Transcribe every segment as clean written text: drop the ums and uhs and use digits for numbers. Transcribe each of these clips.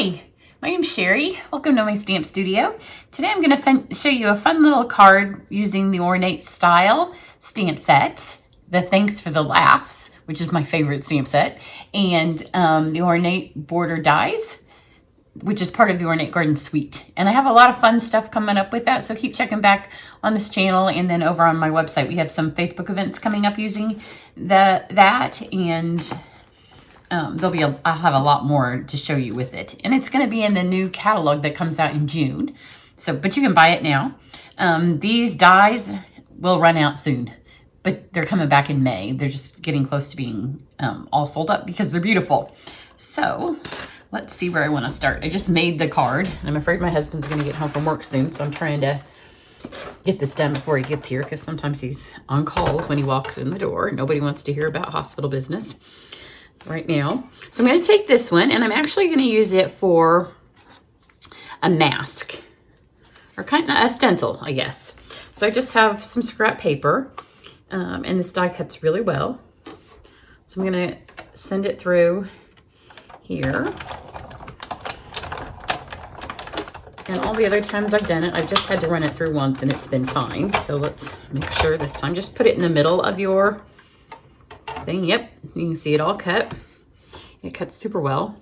Hi, my name's Cheri. Welcome to my stamp studio. Today I'm going to show you a fun little card using the Ornate style stamp set, the Thanks for the Laughs, which is my favorite stamp set, and the Ornate border dies, which is part of the Ornate Garden Suite. And I have a lot of fun stuff coming up with that, so keep checking back on this channel, and then over on my website we have some Facebook events coming up using that, and I'll have a lot more to show you with it. And it's going to be in the new catalog that comes out in June. So, but you can buy it now. These dies will run out soon, but they're coming back in May. They're just getting close to being all sold up because they're beautiful. So let's see where I want to start. I just made the card. I'm afraid my husband's going to get home from work soon, so I'm trying to get this done before he gets here, because sometimes he's on calls when he walks in the door. Nobody wants to hear about hospital business right now. So I'm going to take this one, and I'm actually going to use it for a mask, or kind of a stencil, I guess. So I just have some scrap paper, and this die cuts really well. So I'm going to send it through here. And all the other times I've done it, I've just had to run it through once and it's been fine. So let's make sure this time, just put it in the middle of your thing. Yep, you can see it all cut. It cuts super well.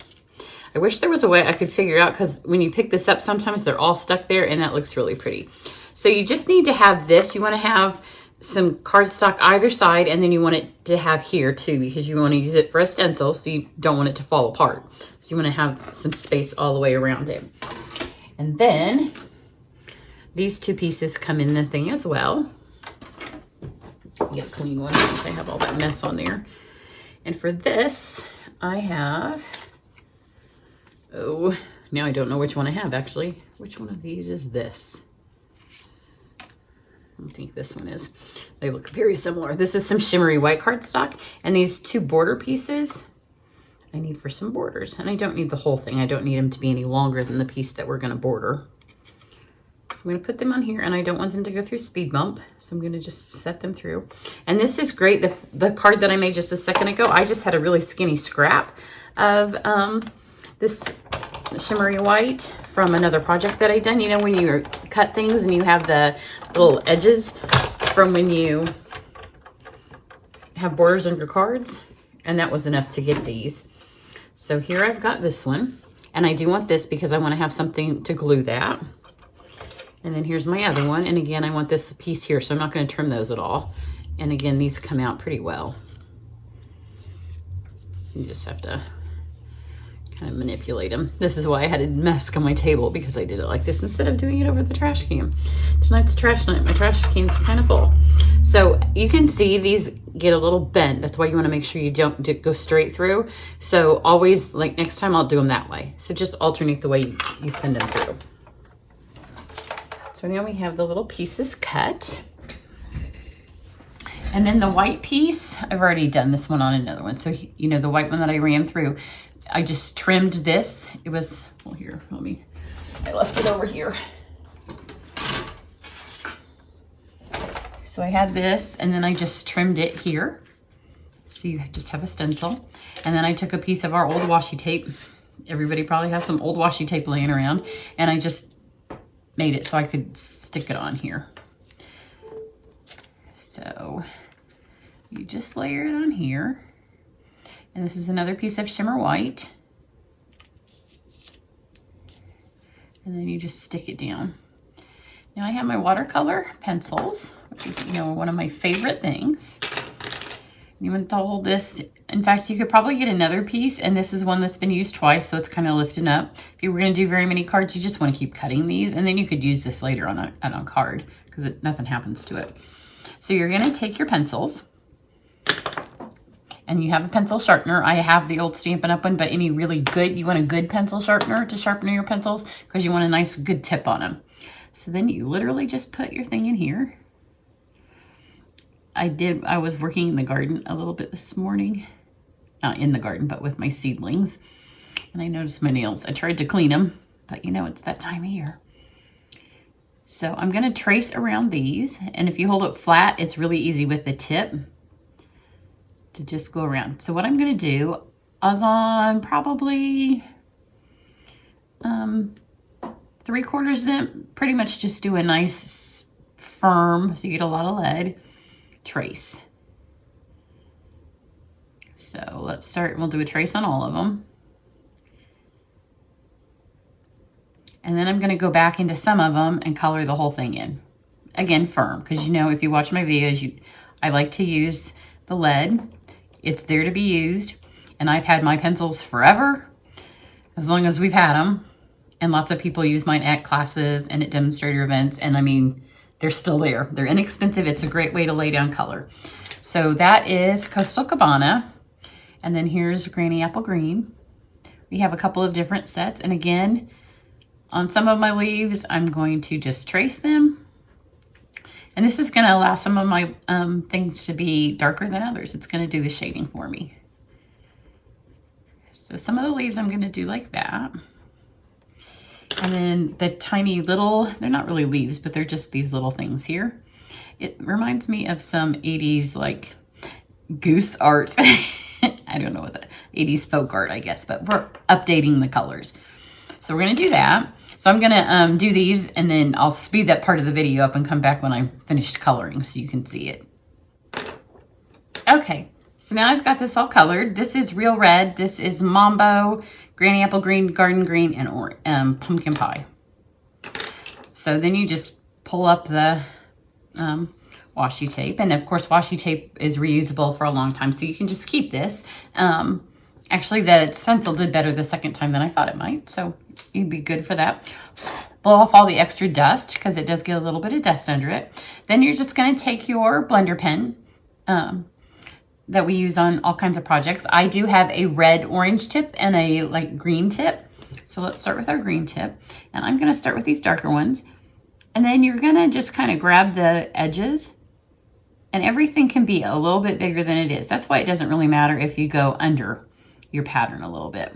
I wish there was a way I could figure it out, because when you pick this up, sometimes they're all stuck there, and that looks really pretty. So you just need to have this. You want to have some cardstock either side, and then you want it to have here too, because you want to use it for a stencil, so you don't want it to fall apart. So you want to have some space all the way around it. And then these two pieces come in the thing as well. Get a clean one since I have all that mess on there. And for this, I have, oh, now I don't know which one I have actually. Which one of these is this? I think this one is. They look very similar. This is some shimmery white cardstock, and these two border pieces I need for some borders. And I don't need the whole thing. I don't need them to be any longer than the piece that we're going to border. So I'm going to put them on here, and I don't want them to go through speed bump, so I'm going to just set them through. And this is great. The card that I made just a second ago, I just had a really skinny scrap of this shimmery white from another project that I done. You know, when you cut things and you have the little edges from when you have borders on your cards, and that was enough to get these. So here I've got this one, and I do want this because I want to have something to glue that. And then here's my other one. And again, I want this piece here, so I'm not going to trim those at all. And again, these come out pretty well. You just have to kind of manipulate them. This is why I had a mess on my table, because I did it like this instead of doing it over the trash can. Tonight's trash night. My trash can's kind of full. So you can see these get a little bent. That's why you want to make sure you don't go straight through. So always, like next time, I'll do them that way. So just alternate the way you send them through. So now we have the little pieces cut. And then the white piece, I've already done this one on another one. So, you know, the white one that I ran through, I just trimmed this. It was, well, here, I left it over here. So I had this, and then I just trimmed it here. So you just have a stencil. And then I took a piece of our old washi tape. Everybody probably has some old washi tape laying around. And I just made it so I could stick it on here. So you just layer it on here. And this is another piece of shimmer white. And then you just stick it down. Now I have my watercolor pencils, which is, you know, one of my favorite things. You want to hold this. In fact, you could probably get another piece, and this is one that's been used twice, so it's kind of lifting up. If you were going to do very many cards, you just want to keep cutting these, and then you could use this later on a card, because nothing happens to it. So you're going to take your pencils, and you have a pencil sharpener. I have the old Stampin' Up! One, but any really good, you want a good pencil sharpener to sharpen your pencils, because you want a nice good tip on them. So then you literally just put your thing in here. I was working in the garden a little bit this morning. Not in the garden, but with my seedlings. And I noticed my nails. I tried to clean them, but you know, it's that time of year. So I'm going to trace around these. And if you hold it flat, it's really easy with the tip to just go around. So what I'm going to do is on probably 3/4 of them, pretty much just do a nice firm, so you get a lot of lead, trace. So let's start, we'll do a trace on all of them. And then I'm gonna go back into some of them and color the whole thing in. Again, firm, because you know, if you watch my videos, I like to use the lead. It's there to be used. And I've had my pencils forever, as long as we've had them. And lots of people use mine at classes and at demonstrator events. And I mean, they're still there. They're inexpensive. It's a great way to lay down color. So that is Coastal Cabana. And then here's Granny Apple Green. We have a couple of different sets. And again, on some of my leaves, I'm going to just trace them. And this is going to allow some of my things to be darker than others. It's going to do the shading for me. So some of the leaves I'm going to do like that. And then the tiny little, they're not really leaves, but they're just these little things here. It reminds me of some 80s like goose art. I don't know what the 80s folk art, I guess, but we're updating the colors. So we're going to do that. So I'm going to do these, and then I'll speed that part of the video up and come back when I'm finished coloring so you can see it. Okay, so now I've got this all colored. This is Real Red. This is Mambo, Granny Apple Green, Garden Green, and Pumpkin Pie. So then you just pull up the washi tape. And of course, washi tape is reusable for a long time, so you can just keep this. Actually, the stencil did better the second time than I thought it might, so you'd be good for that. Blow off all the extra dust, because it does get a little bit of dust under it. Then you're just going to take your blender pen that we use on all kinds of projects. I do have a red orange tip and a like green tip. So let's start with our green tip. And I'm going to start with these darker ones. And then you're going to just kind of grab the edges. And everything can be a little bit bigger than it is. That's why it doesn't really matter if you go under your pattern a little bit.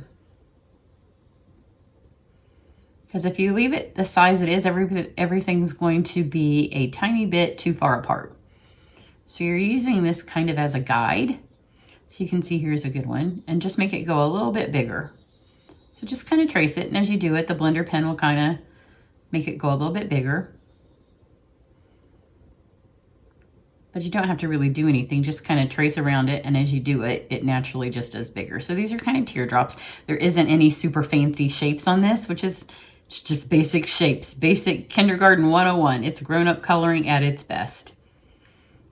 Because if you leave it the size it is, everything's going to be a tiny bit too far apart. So you're using this kind of as a guide. So you can see here's a good one. And just make it go a little bit bigger. So just kind of trace it. And as you do it, the blender pen will kind of make it go a little bit bigger. But you don't have to really do anything, just kind of trace around it, and as you do it, it naturally just does bigger. So these are kind of teardrops. There isn't any super fancy shapes on this, which is just basic shapes, basic kindergarten 101. It's grown-up coloring at its best.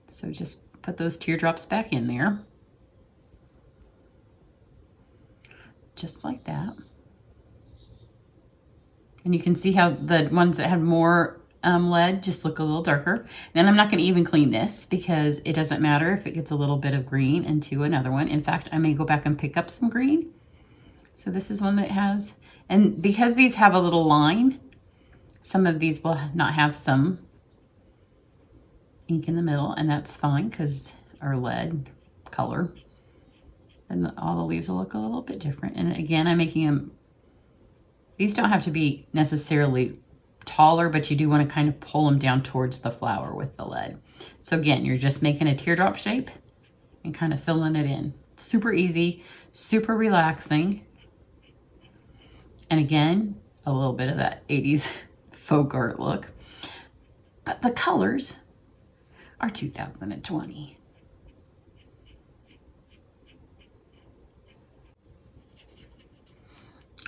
So just put those teardrops back in there. Just like that. And you can see how the ones that have more lead just look a little darker. Then I'm not going to even clean this because it doesn't matter if it gets a little bit of green into another one. In fact, I may go back and pick up some green. So this is one that has, and because these have a little line, some of these will not have some ink in the middle, and that's fine because our lead color. And all the leaves will look a little bit different. And again, I'm making them, these don't have to be necessarily taller, but you do want to kind of pull them down towards the flower with the lead. So again, you're just making a teardrop shape and kind of filling it in. Super easy, super relaxing. And again, a little bit of that 80s folk art look. But the colors are 2020.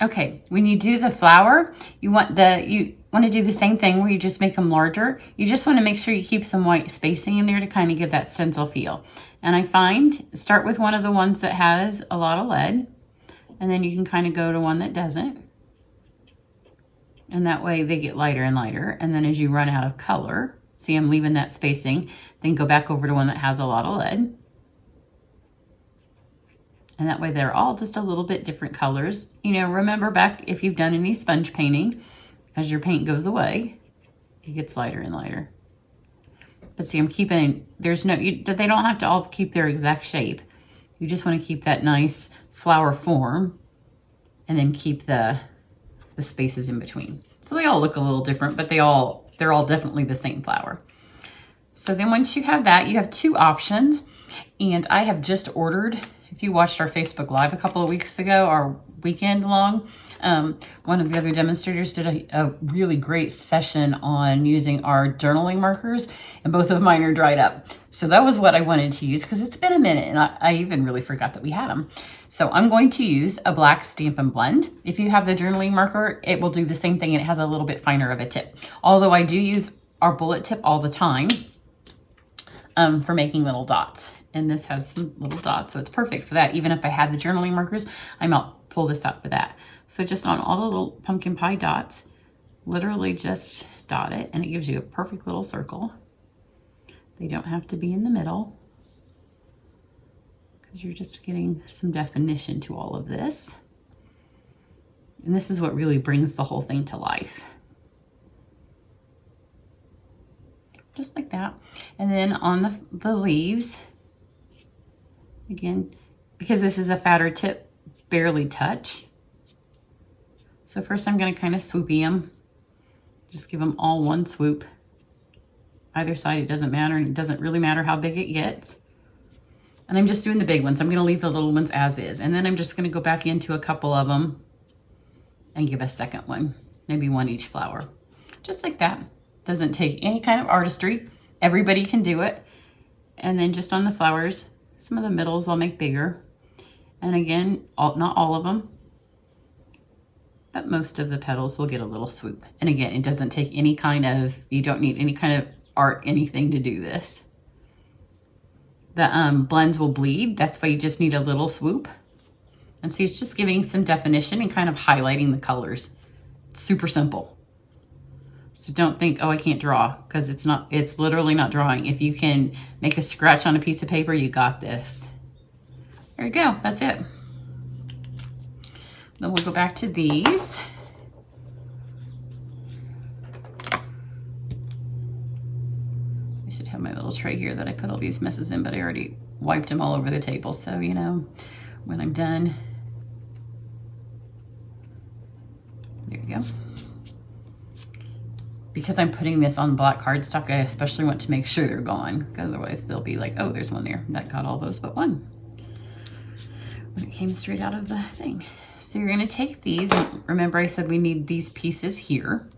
Okay, when you do the flower, you want to do the same thing where you just make them larger. You just want to make sure you keep some white spacing in there to kind of give that stencil feel. And I find, start with one of the ones that has a lot of lead, and then you can kind of go to one that doesn't. And that way they get lighter and lighter. And then as you run out of color, see I'm leaving that spacing, then go back over to one that has a lot of lead. And that way they're all just a little bit different colors. You know, remember back if you've done any sponge painting, as your paint goes away, it gets lighter and lighter. But see, I'm keeping, there's no, they don't have to all keep their exact shape. You just want to keep that nice flower form and then keep the spaces in between. So they all look a little different, but they're all definitely the same flower. So then once you have that, you have two options. And I have just ordered, if you watched our Facebook Live a couple of weeks ago, our weekend long, one of the other demonstrators did a really great session on using our journaling markers, and both of mine are dried up. So that was what I wanted to use because it's been a minute, and I even really forgot that we had them. So I'm going to use a black Stampin' blend. If you have the journaling marker, it will do the same thing, and it has a little bit finer of a tip. Although I do use our bullet tip all the time for making little dots. And this has some little dots, so it's perfect for that. Even if I had the journaling markers, I might pull this out for that. So just on all the little pumpkin pie dots, literally just dot it, and it gives you a perfect little circle. They don't have to be in the middle because you're just getting some definition to all of this. And this is what really brings the whole thing to life. Just like that. And then on the leaves, again, because this is a fatter tip, barely touch. So first I'm going to kind of swoopy them. Just give them all one swoop. Either side, it doesn't matter, and it doesn't really matter how big it gets. And I'm just doing the big ones. I'm going to leave the little ones as is. And then I'm just going to go back into a couple of them and give a second one, maybe one each flower. Just like that. Doesn't take any kind of artistry. Everybody can do it. And then just on the flowers, some of the middles I'll make bigger. And again, not all of them, but most of the petals will get a little swoop. And again, it doesn't take any kind of, you don't need any kind of art, anything to do this. The blends will bleed. That's why you just need a little swoop. And see, it's just giving some definition and kind of highlighting the colors. It's super simple. So don't think, oh, I can't draw, because it's literally not drawing. If you can make a scratch on a piece of paper, you got this. There you go, that's it. Then we'll go back to these. I should have my little tray here that I put all these messes in, but I already wiped them all over the table. So, you know, when I'm done, there you go. Because I'm putting this on black cardstock, I especially want to make sure they're gone. Otherwise they'll be like, oh, there's one there. That got all those but one. When it came straight out of the thing. So you're gonna take these, and remember I said we need these pieces here.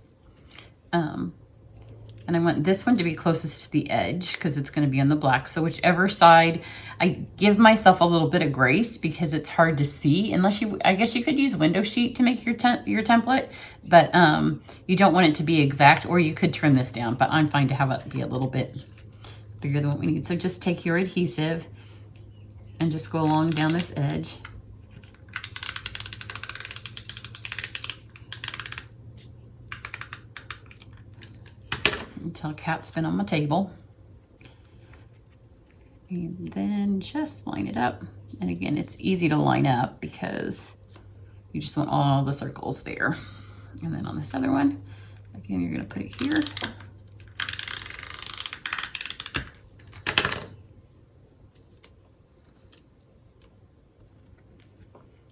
And I want this one to be closest to the edge because it's gonna be on the black. So whichever side, I give myself a little bit of grace because it's hard to see unless I guess you could use window sheet to make your template, but you don't want it to be exact, or you could trim this down, but I'm fine to have it be a little bit bigger than what we need. So just take your adhesive and just go along down this edge. Until cat's been on my table. And then just line it up. And again, it's easy to line up because you just want all the circles there. And then on this other one, again, you're gonna put it here.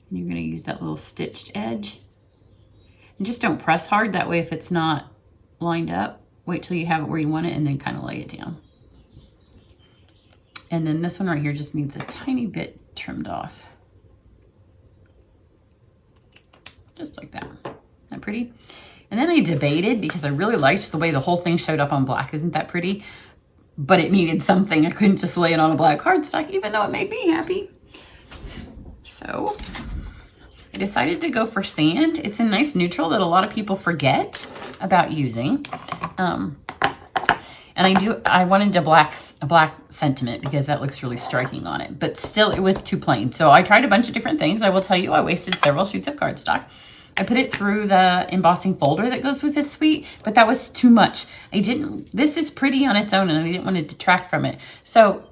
And you're gonna use that little stitched edge. And just don't press hard, that way if it's not lined up, wait till you have it where you want it and then kind of lay it down. And then this one right here just needs a tiny bit trimmed off. Just like that. Isn't that pretty? And then I debated because I really liked the way the whole thing showed up on black. Isn't that pretty? But it needed something. I couldn't just lay it on a black cardstock, even though it made me happy. So I decided to go for sand. It's a nice neutral that a lot of people forget about using. And I wanted a black sentiment because that looks really striking on it, but still it was too plain. So I tried a bunch of different things. I will tell you, I wasted several sheets of cardstock. I put it through the embossing folder that goes with this suite, but that was too much. This is pretty on its own and I didn't want to detract from it. So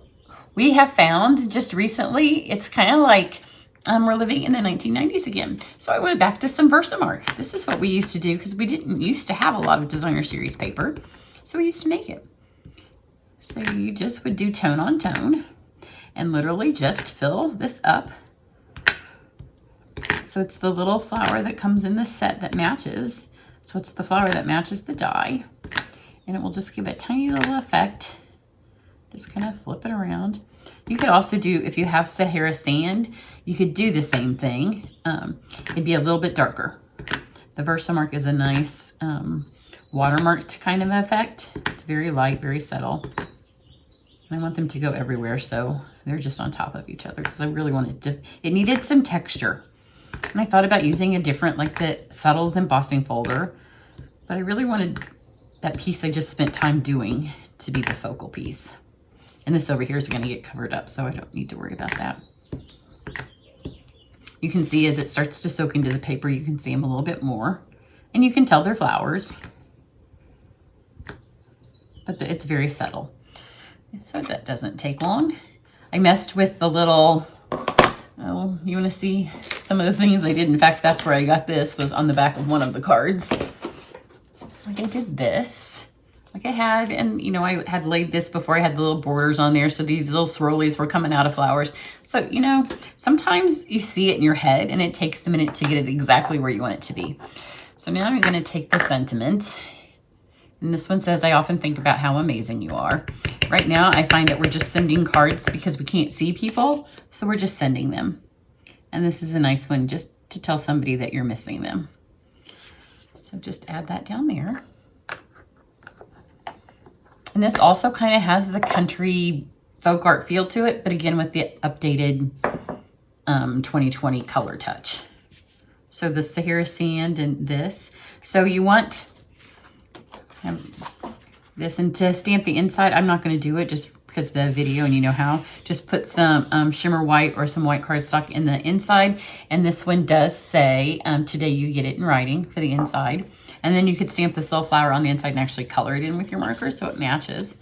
we have found just recently, it's kind of like, we're living in the 1990s again. So I went back to some Versamark. This is what we used to do because we didn't used to have a lot of designer series paper. So we used to make it. So you just would do tone on tone and literally just fill this up. So it's the little flower that comes in the set that matches. So it's the flower that matches the die. And it will just give a tiny little effect. Just kind of flip it around. You could also do, if you have Sahara sand, you could do the same thing. It'd be a little bit darker. The Versamark is a nice watermarked kind of effect. It's very light, very subtle. I want them to go everywhere, so they're just on top of each other because I really wanted to, it needed some texture. And I thought about using a different, like the Subtles embossing folder, but I really wanted that piece I just spent time doing to be the focal piece. And this over here is going to get covered up, so I don't need to worry about that. You can see as it starts to soak into the paper, you can see them a little bit more. And you can tell they're flowers. But it's very subtle. So that doesn't take long. I messed with the little, oh, you want to see some of the things I did? In fact, that's where I got this, was on the back of one of the cards. Like I did this, like I had, and you know, I had laid this before I had the little borders on there. So these little swirlies were coming out of flowers. So, you know, sometimes you see it in your head and it takes a minute to get it exactly where you want it to be. So now I'm going to take the sentiment. And this one says, I often think about how amazing you are. Right now, I find that we're just sending cards because we can't see people. So we're just sending them. And this is a nice one just to tell somebody that you're missing them. So just add that down there. And this also kind of has the country folk art feel to it, but again, with the updated 2020 color touch. So the Sahara sand and this. So you want this, and to stamp the inside, I'm not going to do it just because the video and you know how. Just put some shimmer white or some white cardstock in the inside. And this one does say, today you get it in writing for the inside. And then you could stamp this little flower on the inside and actually color it in with your marker so it matches.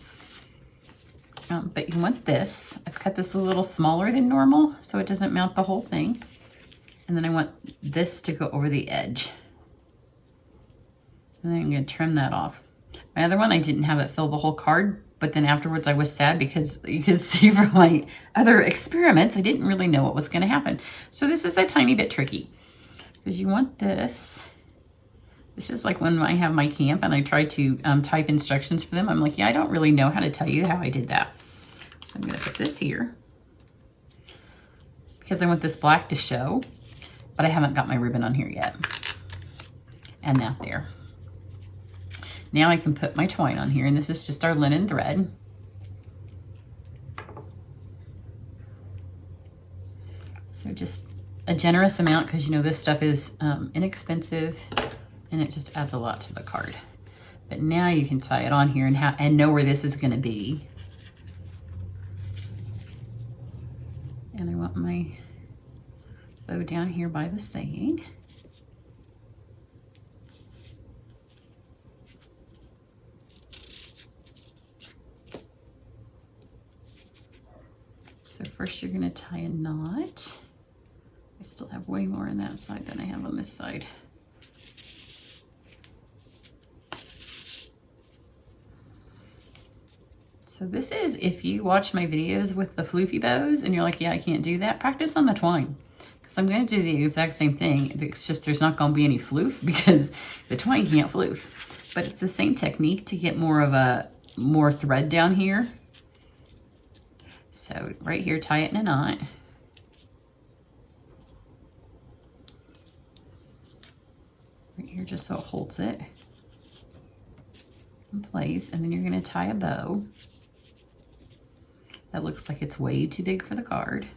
But you want this. I've cut this a little smaller than normal so it doesn't mount the whole thing. And then I want this to go over the edge. And then I'm going to trim that off. My other one, I didn't have it fill the whole card, but then afterwards I was sad because you can see from my other experiments, I didn't really know what was going to happen. So this is a tiny bit tricky because you want this. This is like when I have my camp and I try to type instructions for them. I'm like, yeah, I don't really know how to tell you how I did that. So I'm going to put this here because I want this black to show, but I haven't got my ribbon on here yet. And that there. Now I can put my twine on here, and this is just our linen thread. So just a generous amount because you know this stuff is inexpensive and it just adds a lot to the card. But now you can tie it on here and know where this is going to be. And I want my bow down here by the saying. So first you're going to tie a knot. I still have way more on that side than I have on this side. So this is, if you watch my videos with the floofy bows and you're like, yeah, I can't do that, practice on the twine. Because I'm going to do the exact same thing. It's just there's not going to be any floof because the twine can't floof. But it's the same technique to get more thread down here. So right here, tie it in a knot. Right here, just so it holds it in place. And then you're going to tie a bow. That looks like it's way too big for the card.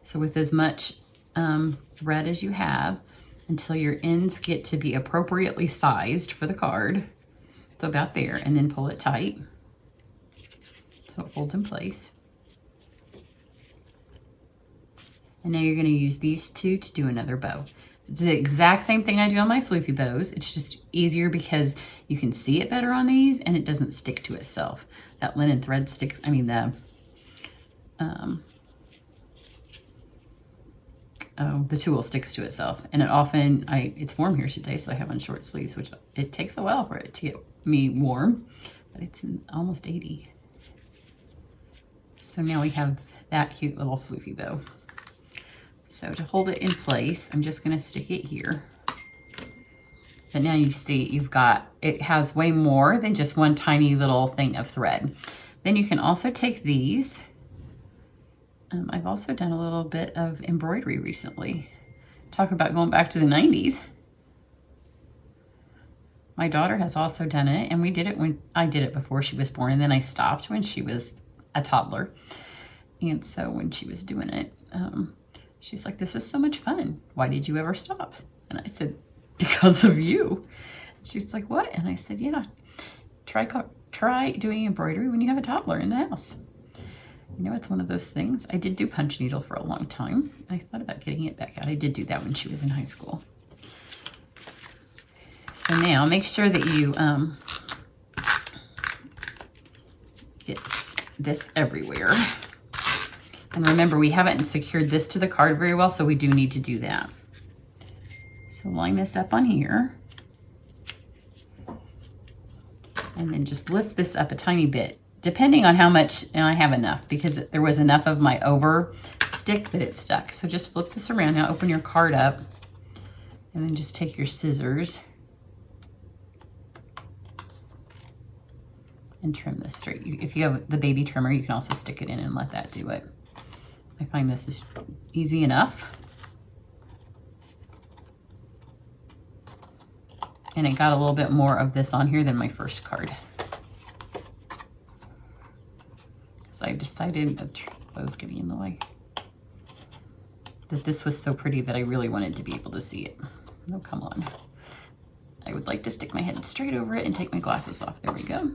So with as much thread as you have until your ends get to be appropriately sized for the card. So about there, and then pull it tight so it holds in place. And now you're going to use these two to do another bow. It's the exact same thing I do on my floofy bows. It's just easier because you can see it better on these and it doesn't stick to itself. That linen thread sticks, I mean the tool sticks to itself. And it often, it's warm here today, so I have on short sleeves, which it takes a while for it to get me warm, but it's almost 80. So now we have that cute little floofy bow. So to hold it in place, I'm just going to stick it here. But now you see it has way more than just one tiny little thing of thread. Then you can also take these I've also done a little bit of embroidery recently. Talk about going back to the 90s. My daughter has also done it, and we did it when I did it before she was born, and then I stopped when she was a toddler. And so when she was doing it, she's like, this is so much fun. Why did you ever stop? And I said, because of you. She's like, what? And I said, yeah, try doing embroidery when you have a toddler in the house. You know, it's one of those things. I did do punch needle for a long time. I thought about getting it back out. I did do that when she was in high school. So now make sure that you get this everywhere. And remember, we haven't secured this to the card very well, so we do need to do that. So line this up on here. And then just lift this up a tiny bit, depending on how much, and I have enough, because there was enough of my over stick that it stuck. So just flip this around. Now open your card up, and then just take your scissors and trim this straight. If you have the baby trimmer, you can also stick it in and let that do it. I find this is easy enough. And it got a little bit more of this on here than my first card. So I decided, I was getting in the way, that this was so pretty that I really wanted to be able to see it. Oh, come on. I would like to stick my head straight over it and take my glasses off. There we go.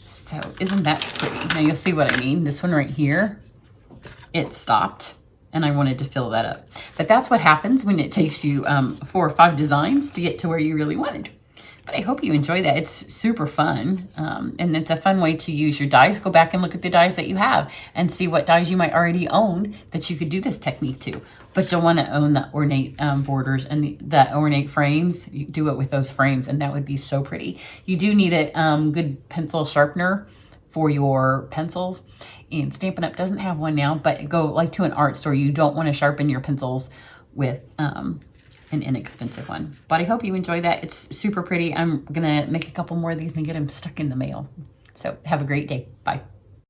So isn't that pretty? Now you'll see what I mean. This one right here, it stopped and I wanted to fill that up. But that's what happens when it takes you 4 or 5 designs to get to where you really wanted. But I hope you enjoy that. It's super fun. And it's a fun way to use your dies. Go back and look at the dies that you have and see what dies you might already own that you could do this technique to. But you'll want to own the ornate borders and the ornate frames. You do it with those frames and that would be so pretty. You do need a good pencil sharpener for your pencils. And Stampin' Up! Doesn't have one now, but go like to an art store. You don't want to sharpen your pencils with an inexpensive one. But I hope you enjoy that. It's super pretty. I'm gonna make a couple more of these and get them stuck in the mail. So have a great day. Bye.